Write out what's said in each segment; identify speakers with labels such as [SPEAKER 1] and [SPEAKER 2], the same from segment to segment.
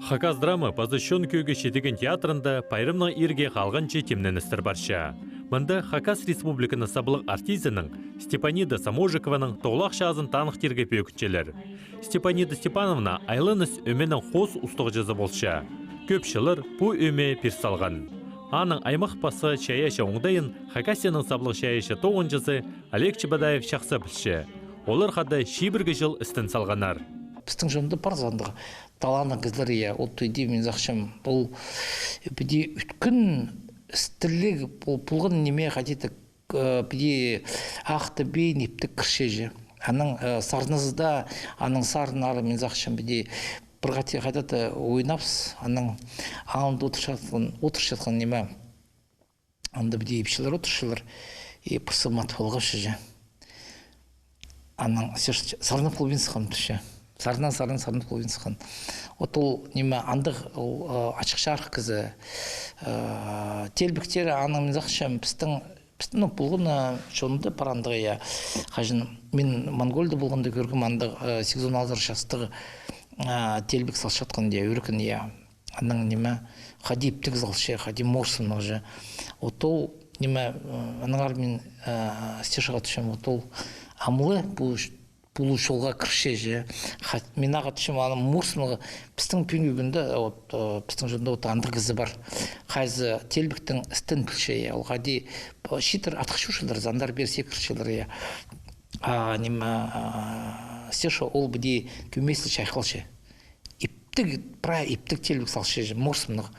[SPEAKER 1] Хакас драма позыщон көйге шетеген театрында пайрымның ирге қалғанчы темненістір барша. Мында Хакас Республиканы сабылық артизінің Степанида Саможикованың тоғлақ шазын танық терге пөкітчелер. Степанида Степановна айлыныз өменің қос ұстығы жазы болша. Көпшілер бұ өме персалған. Аның аймақ басы шаяша оңдайын Хакасияның сабылық шаяша тоғын жазы Олег Чебадаев шақсы білші. Олар қады шибірге жыл істін салғанар.
[SPEAKER 2] Біздің жөнді парзандығы таланы кізлер ия, ол түйде мен зақшым. Бұл біде үткін стірліг бұлғын неме қадеті біде ақты бейін ептік кіршежі. Аның сарнызда, аның сарнары мен зақшым біде бір қате қадеті ойнапс, аның аңымды отырш жатқан неме. Аңды біде епшілер отыршылар, пырсы мат болға шыжы. Аның сарны половин сықам түші. Сарнан половин сыққан. Ол неме андық ашық шарқ кізі. Телбіктері аның мен зақшым пістің бұлғына шонды парандығы я. Қажын мен Монголды бұлғында көргім андық сезоналдар шастығы телбік салшатқан де өрікін я. Аның неме қади іптік залшы, қади морсын ұжы. Отол неме аныңар мен стешіға түшем. Отол амылы бұл шолға кіршежі. Мен аға түшем аным морсынығы пістің пүйнгігінде, пістің жөнді андық кізі бар. Қайзы телбіктің істін пілші. Ол қади шитір атқышушылар, зандар берсе кіршелер. Неме стеша ол біде көмеслі шайқалшы. Иптік телбік салшы, морсынығы.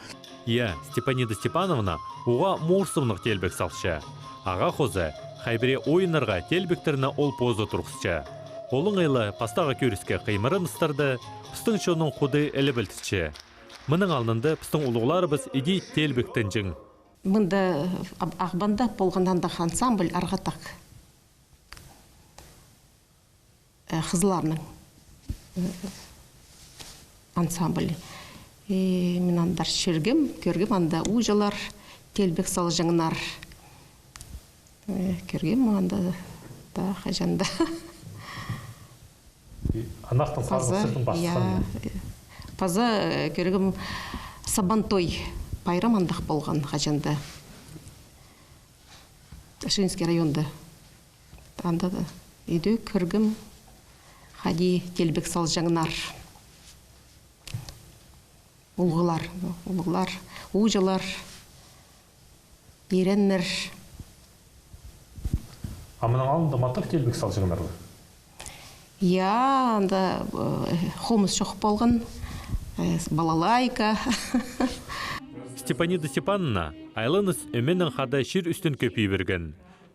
[SPEAKER 1] Степанида Степановна оға морсынық телбік салшы. Аға қозы хайбіре ойынарға телбіктеріні ол позы тұрғысча. Олың айлы пастаға көріске қаймырын ұстарды, пістің шоның құды әлі білтіші. Мұның алынды пістің ұлығылары біз иди телбіктен жың.
[SPEAKER 3] Мұнда ағбанда болғандандық ансамбль арғатақ. Қызыларның ансамблі. Мен андар көргім анда ұжылар, телбік сал жыңынар. Көргім анда да қажанда.
[SPEAKER 1] Анақтың сазы сіздің басқан.
[SPEAKER 3] Паза көргім сабантой байрам андақ болған қажанда. Шинский районда. Анда да үйді көргім қади телбік сал жыңынар. Улғылар, ұжылар, ереннер.
[SPEAKER 1] Амының алында матық телбік сал жыңынар ғой?
[SPEAKER 3] Анда холмыз шоқ болған, балалайка.
[SPEAKER 1] Степанида Степановна айлыныз өменің қада шыр үстін көпей берген.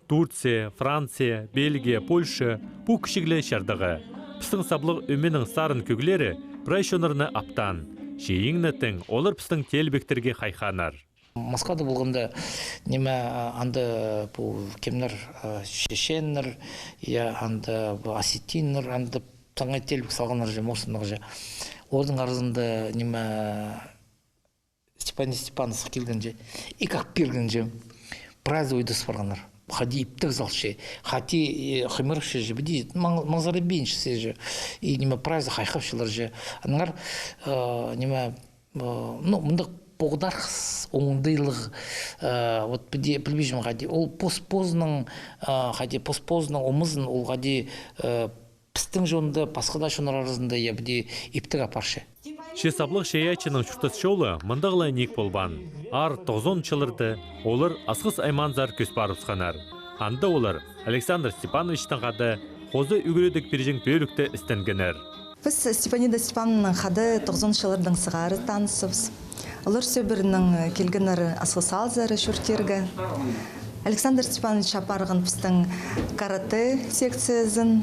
[SPEAKER 1] Турция, Франция, Бельгия, Польша бұл кішігілі шардығы. Пістің саблық өменің сарын көглері прайшонырны аптан. Шейіңнетін олар пістің телбектерге қайқанар.
[SPEAKER 2] Москвада болғанда неме анды бұл кемнер шешеннер, анды осетиннер, анды таңай телбік салғанар же, мосынығы же. Ордың арызында неме Степанида Степановна келген же, икақ берген же, біраз ойды сыпарғанар. Хади иптік залшы, хати хымырықшы же, біде маңзары бейіншісі же, и неме біраз қайқапшылар же. Аныңар неме, мұндық Погдархс оңдайлық, вот білбейжім ғади, ол постпозның омызын, ол ғади пістің жонды, пасқада шонар арызында ебіде иптік апаршы.
[SPEAKER 1] Шесаблық шеячының шүртіс шолы мұндағылай нек болбан. Ар 90 чылырды, олар асқыс айманзар көз барысқанар. Анда олар Александр Степановичтің қады қозы үгіредік пережің бөлікті істенгенер.
[SPEAKER 4] Біз Степанида Степановның қады 90 чылырдың сығары танысыбыз. Олар сөбірінің келгенері асқысал зәрі шүртергі. Александр Степанович апарған біздің карате секциясын.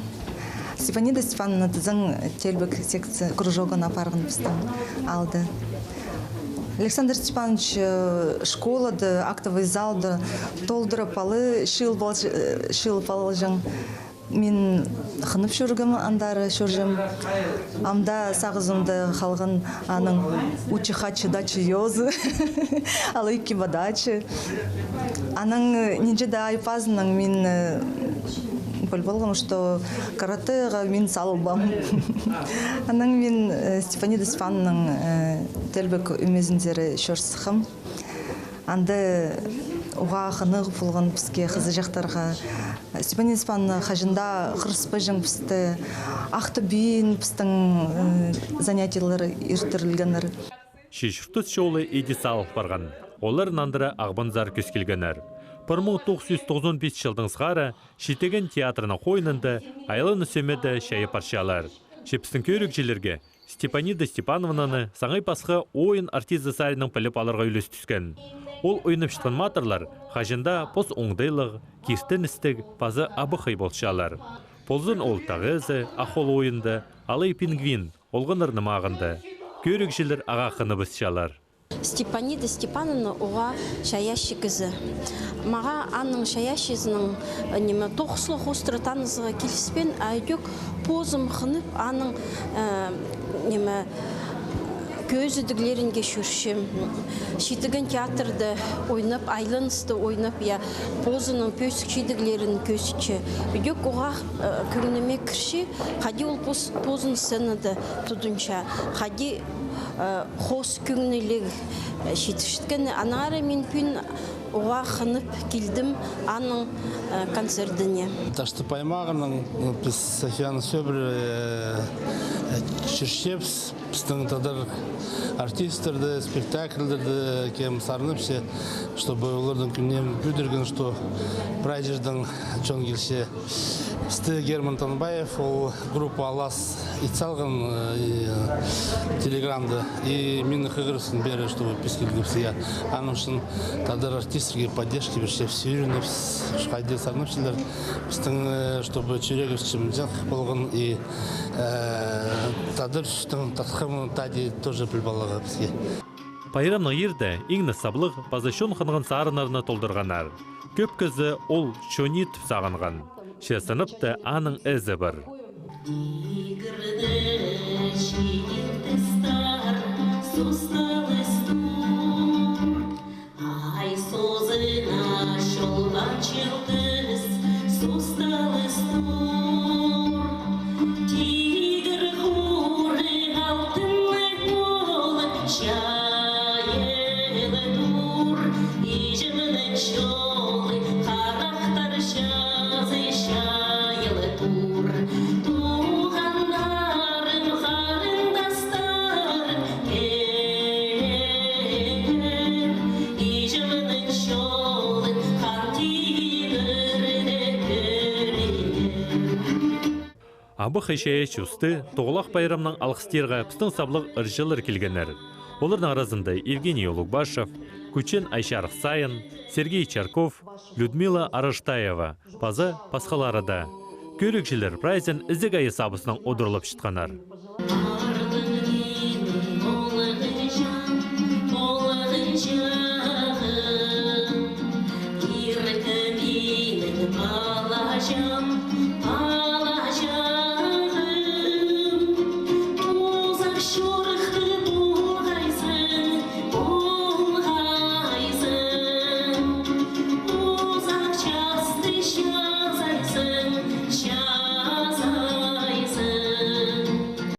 [SPEAKER 4] Степанида Степановна дызың телбік секция кружогын апарған біздің алды. Александр Степанович школады, актовый залды толдырып алы шыл балжың. Мен қынып жүргім андары жүргім. Амда сағызымды қалған аның учихачы дачы йозы, алы кибадачы. Аның нинже да айпазының мен болғым, что каратыға мен салбам. Аның мен Степанида Степановның телбек өмезіндері шорсықым. Анды уға қынық болған бізге қызы жақтарға. Степанида Степановна қажында қырыспы жың бізді, ақты бейін біздің занятиялары ертірілгенір.
[SPEAKER 1] Шешіртіс жолы Эдисал барған. Олар нандыра ағбанзар көскелгенер. 1995 жылдың сғары шетеген театрының қойнында айлын үсемеді шайы паршалар. Шепістің көрікжелерге Степанида Степановнаны саңай пасқы ойын артизы сарының піліп аларға үлес түскен. Ол ойынып шыққан матырлар қажында пос оңдайлық, кестін істік, пазы абықай болшалар. Ползын ол тағызы, ақол ойынды, алай пингвин, олғынырны мағынды. Көрікжелер ағақыны бұсшалар.
[SPEAKER 5] Степанида Степановна оға шаящы кізі. Маға анның шаящызының неме тоқсылық остры танызыға келіспен әйдек позым қынып анның неме көзідіглерінге шүршім. Шетіген театрды ойнап, айлынысты ойнап, позының пөсік шедіглерін көсічі. Өйдек оға күрінеме кірші, қади ол позын сценады тұдынша. Қади қос күңнелік шетішткені анары мен пүн оға қынып келдім аның концертіне.
[SPEAKER 6] Ташты паймағының біз Софияны сөбір шершепс, біздің тадар артистерді, спектакльдерді кем сарыныпсе, чтобы олардың күннен бүдірген, что прайжердің чон келсе. Сті Герман Танбаев, ол группа «Алас» итсалған телеграмды. И мен қығырысын бері, чтобы пескелгіпсе. Аның үшін тадар артистерге поддержки берсе, все үйреніп, шқайды сарыныпсылар. Біздің, чтобы чүрегівшім жақ болған, и тадар үштің татқымын тади тоже білбалыға бізге.
[SPEAKER 1] Пайрамның ерді еңні саблық пазашон қынған сарынарына толдырғанар. Көп кізі ол шонит сағынған. Шесыныпты аның әзі бар. Абы қайшая чусты, тоғылақ байрамның алқыстерға пістің саблық ұржылыр келгенер. Олардың арасында Евгений Олугбашев, Кучен Айшарық Сайын, Сергей Чарков, Людмила Араштаева, пазы пасқалары да. Көрікшілер прайзен ізік айы сабысының одырылып шытқанар.
[SPEAKER 7] Sure.